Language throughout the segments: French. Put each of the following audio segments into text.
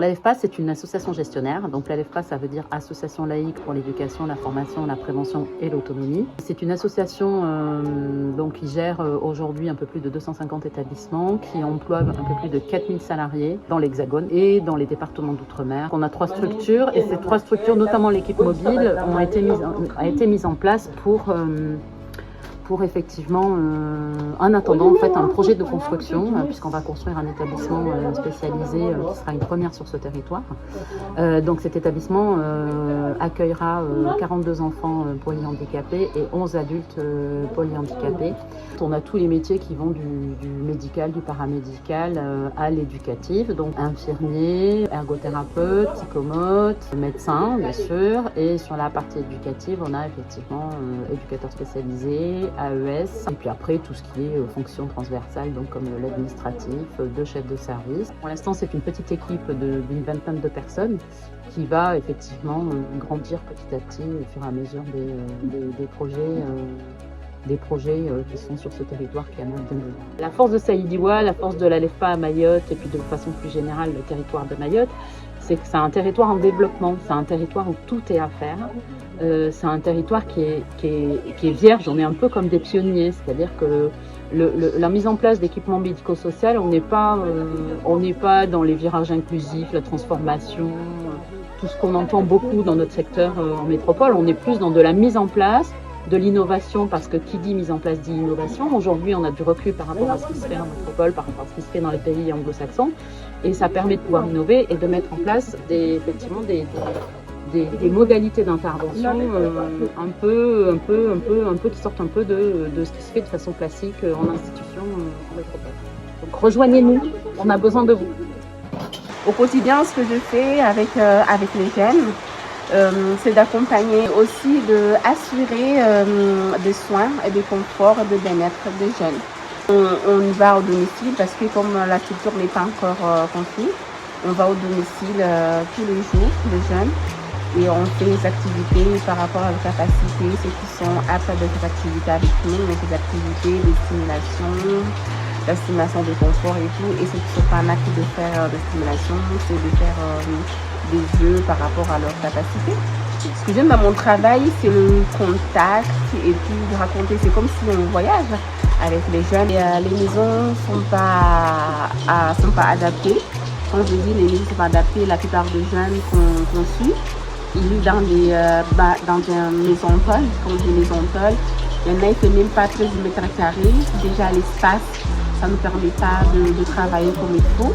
L'ALEFPA, c'est une association gestionnaire. Donc l'ALEFPA, ça veut dire Association laïque pour l'éducation, la formation, la prévention et l'autonomie. C'est une association qui gère aujourd'hui un peu plus de 250 établissements, qui emploie un peu plus de 4000 salariés dans l'Hexagone et dans les départements d'outre-mer. On a 3 structures et ces 3 structures, notamment l'équipe mobile, a été mise en place pour effectivement, en attendant en fait un projet de construction, puisqu'on va construire un établissement spécialisé qui sera une première sur ce territoire. Donc cet établissement accueillera 42 enfants polyhandicapés et 11 adultes polyhandicapés. On a tous les métiers qui vont du médical, du paramédical à l'éducatif, donc infirmier, ergothérapeute, psychomote, médecin bien sûr, et sur la partie éducative on a effectivement éducateur spécialisé, AES, et puis après tout ce qui est fonction transversale, donc comme l'administratif, deux chefs de service. Pour l'instant, c'est une petite équipe d'une vingtaine de personnes qui va effectivement grandir petit à petit au fur et à mesure des projets qui sont sur ce territoire qui a bien besoin. La force de Saïdiwa, la force de l'ALEFPA à Mayotte et puis de façon plus générale le territoire de Mayotte, c'est que c'est un territoire en développement, c'est un territoire où tout est à faire. C'est un territoire qui est vierge, on est un peu comme des pionniers, c'est-à-dire que la mise en place d'équipements médico-sociaux, on n'est pas dans les virages inclusifs, la transformation, tout ce qu'on entend beaucoup dans notre secteur en métropole, on est plus dans de la mise en place, de l'innovation, parce que qui dit mise en place dit innovation. Aujourd'hui, on a du recul par rapport à ce qui se fait en métropole, par rapport à ce qui se fait dans les pays anglo-saxons, et ça permet de pouvoir innover et de mettre en place des modalités d'intervention un peu qui sortent un peu de ce qui se fait de façon classique en institution en métropole. Donc rejoignez-nous, on a besoin de vous. Au quotidien, ce que je fais avec les jeunes, c'est d'accompagner aussi, d'assurer des soins et des conforts de bien-être des jeunes. On y va au domicile parce que comme la structure n'est pas encore construite, on va au domicile tous les jours, les jeunes, et on fait des activités par rapport à leur capacité, ceux qui sont aptes à faire des activités avec nous, des activités de stimulation, la stimulation de confort et tout, et ceux qui ne sont pas aptes de faire de stimulation, c'est de faire des jeux par rapport à leur capacité. Ce que j'aime dans mon travail, c'est le contact et puis de raconter, c'est comme si on voyage avec les jeunes. Et, les maisons ne sont pas adaptées. Quand je dis les maisons ne sont pas adaptées, la plupart des jeunes qu'on suit, ils vivent dans des maisons tolles, comme des maisons tolles. Il y en a qui ne font même pas 13 mètres carrés. Déjà l'espace, ça ne nous permet pas de travailler comme il faut.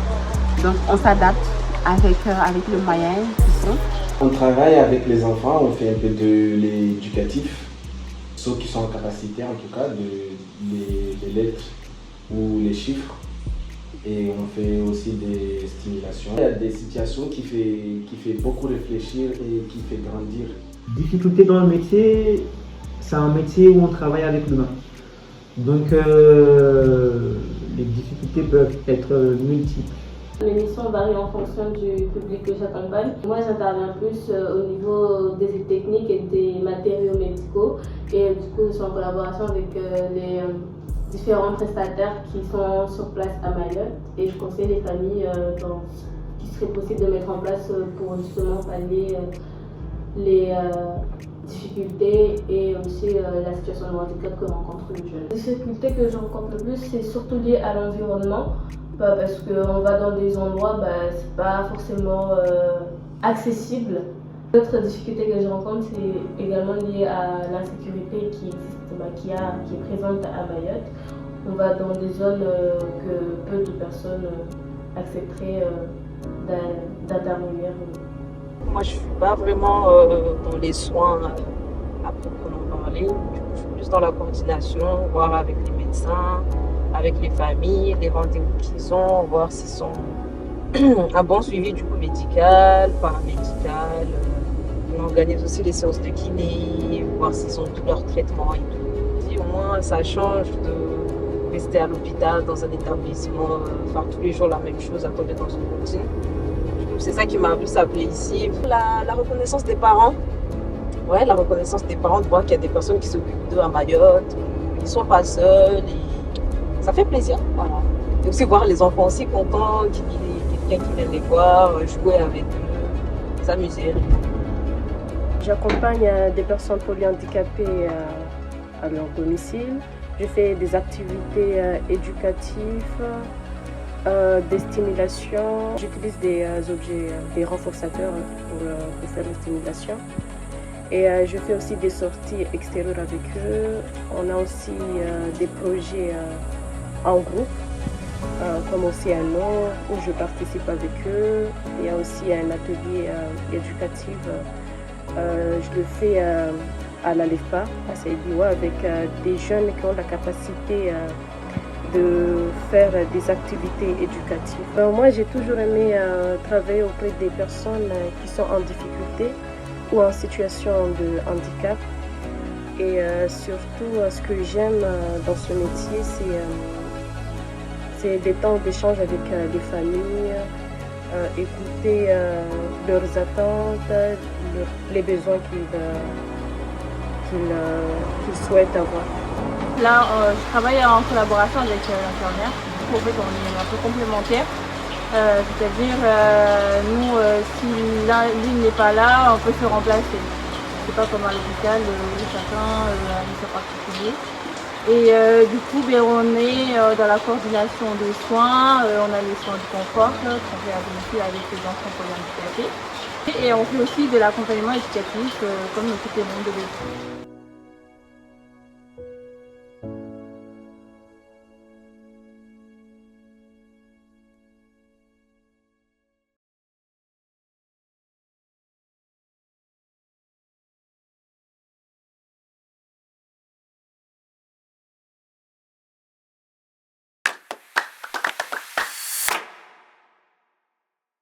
Donc on s'adapte avec les moyens qui sont. On travaille avec les enfants, on fait un peu de l'éducatif, ceux qui sont en capacité en tout cas de les lettres ou les chiffres. Et on fait aussi des stimulations. Il y a des situations qui fait beaucoup réfléchir et qui fait grandir. Difficulté dans le métier, c'est un métier où on travaille avec l'humain. Donc les difficultés peuvent être multiples. Les missions varient en fonction du public que j'accompagne. Moi, j'interviens plus au niveau des aides techniques et des matériaux médicaux. Et du coup, je suis en collaboration avec les différents prestataires qui sont sur place à Mayotte. Et je conseille les familles dans ce qui serait possible de mettre en place pour justement pallier les difficultés et aussi la situation de handicap que rencontrent les jeunes. Les difficultés que je rencontre le plus, c'est surtout lié à l'environnement. Parce qu'on va dans des endroits, c'est pas forcément accessible. L'autre difficulté que je rencontre, c'est également lié à l'insécurité qui existe, qui est présente à Mayotte. On va dans des zones que peu de personnes accepteraient d'intervenir. Moi, je suis pas vraiment dans les soins à proprement parler. Je suis plus dans la coordination, voir avec les médecins, avec les familles, les rendez-vous qu'ils ont, voir s'ils sont un bon suivi du coup médical, paramédical. On organise aussi les séances de kiné, voir s'ils ont tous leurs traitements et tout. Et au moins, ça change de rester à l'hôpital, dans un établissement, faire tous les jours la même chose, attendre dans une routine. Du coup, c'est ça qui m'a plus appelée ici. La reconnaissance des parents. Ouais, la reconnaissance des parents, de voir qu'il y a des personnes qui s'occupent d'eux à Mayotte, ils ne sont pas seuls. Ça fait plaisir, voilà. Et aussi voir les enfants aussi contents, qui quelqu'un qui vient les voir, jouer avec eux, s'amuser. J'accompagne des personnes polyhandicapées à leur domicile. Je fais des activités éducatives, des stimulations. J'utilise des objets, des renforçateurs pour faire les stimulations. Et je fais aussi des sorties extérieures avec eux. On a aussi des projets en groupe, comme Océano, où je participe avec eux. Il y a aussi un atelier éducatif. Je le fais à la LEFPA, à Saïdiwa, avec des jeunes qui ont la capacité de faire des activités éducatives. Moi, j'ai toujours aimé travailler auprès des personnes qui sont en difficulté ou en situation de handicap. Et surtout, ce que j'aime dans ce métier, c'est des temps d'échange avec les familles, écouter leurs attentes, les besoins qu'ils souhaitent avoir. Là, je travaille en collaboration avec l'infirmière. En fait, on est un peu complémentaires. C'est-à-dire, nous, si l'une n'est pas là, on peut se remplacer. C'est pas comme à l'hôpital où chacun a une mission particulière. Et du coup, on est dans la coordination des soins. On a les soins du confort qu'on fait à domicile avec les enfants polyhandicapés. Et on fait aussi de l'accompagnement éducatif comme tout le monde de l'équipe.